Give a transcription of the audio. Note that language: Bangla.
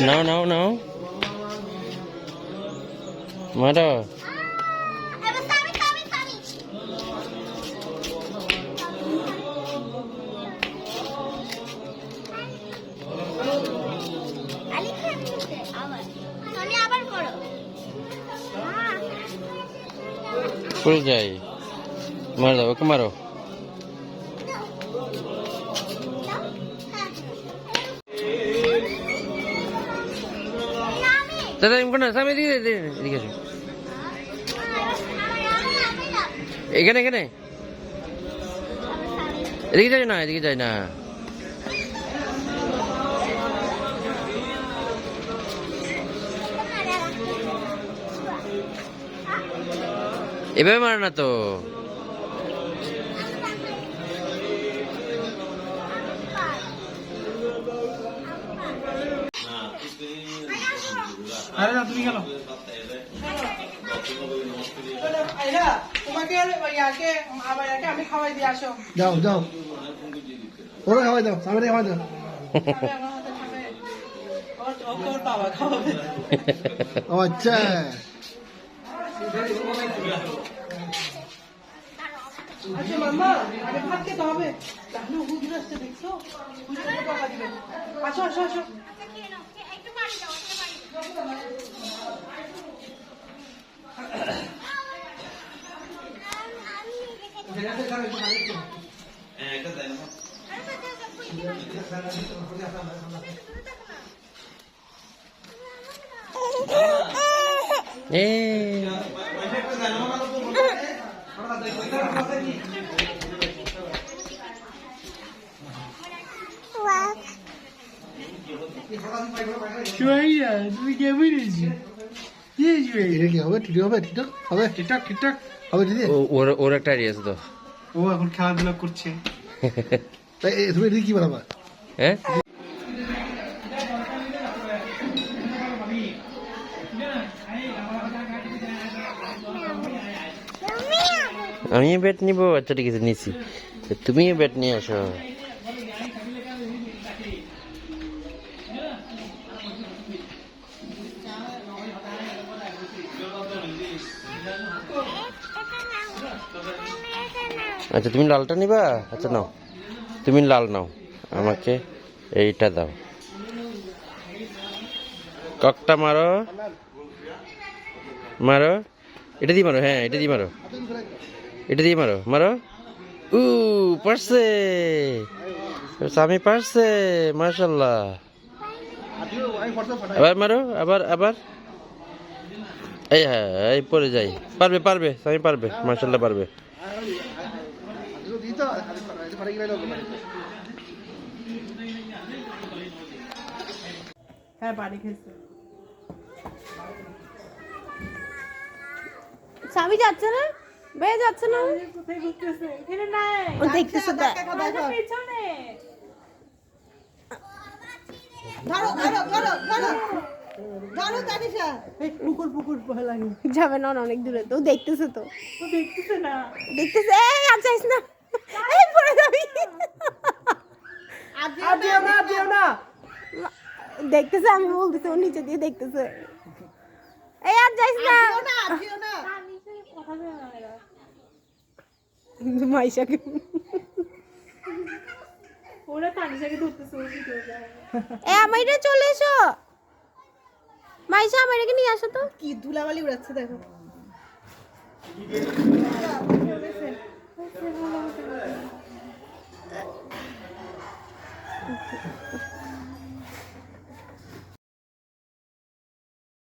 নাও নাও নাও মারো। ফুল যাই মার দাও, ওকে মারো। দাদা এমন না, সামনে দিকে এদিকে আসো। এখানে এখানে এদিকে যাই না, এদিকে যাই না। এভাবে মারে না তো। আরে না তুমি গেল তোমাকে আমি খাওয়াই দিয়ে আসো। যাও যাও ওরা খাওয়াই দাও, সামনে খাওয়াই দাও। আচ্ছা আচ্ছা মাম্মা আগে ভাত খেতে হবে, তাহলে হুজুর আসছে দেখছো, হুজুরকে টাকা দিবে। আসো আসো আসো। তুমি কেমন হবে? ঠিক হবে, ঠিকঠাক হবে, ঠিকঠাক ঠিকঠাক হবে দিদি। ওর একটা আইডিয়া আছে তো, ও এখন খেলাধুলা করছে। তাই তুমি এদিকে কি বানাবা? হ্যাঁ আমি ব্যাট নিব। আচ্ছা ঠিক আছে নিচ্ছি, তুমি ব্যাট নিয়ে আসো। আচ্ছা তুমি লালটা নিবা? আচ্ছা নাও, তুমি লাল নাও, আমাকে এইটা দাও। ককটা মারো মারো, এটা দিয়ে মারো, হ্যাঁ এটা দিয়ে মারো, এটা দিয়ে মারো মারো। পারছে, স্বামী পারছে, মাশাল্লাহ। আবার মারো, আবার আবার। এই হ্যাঁ এই পরে যাই, পারবে পারবে, স্বামী পারবে, মাশাল্লাহ পারবে। হ্যাঁ বাড়ি খেয়েছে। স্বামী যাচ্ছে না, বেয়ে যাচ্ছে না, কোথায় ঘুরতেছে? এখানে নাই। ও দেখতেছে তো। পেছনে। ধরো ধরো ধরো ধরো ধরো তানিশা, পুকুর পুকুর ভয় লাগে। যাবে না অনেক দূরে, তো দেখতেছে তো, ও দেখতেছে না। দেখতেছে। এই আর যাইস না, এই পড়ে যাবি। আর দিও না, দিও না। দেখতেছে, আমি বলতেছি ও নিচে দিয়ে দেখতেছে। এই আর যাইস না, দিও না। মাইশাকে ওরা তানিশাকে ধরতেছে, ও ভিডিওটা। এ আমাইরে চলে এসো, মাইশা আমাইরে নিয়ে আসো তো। কি ধুলাবালি উড়াচ্ছে দেখো।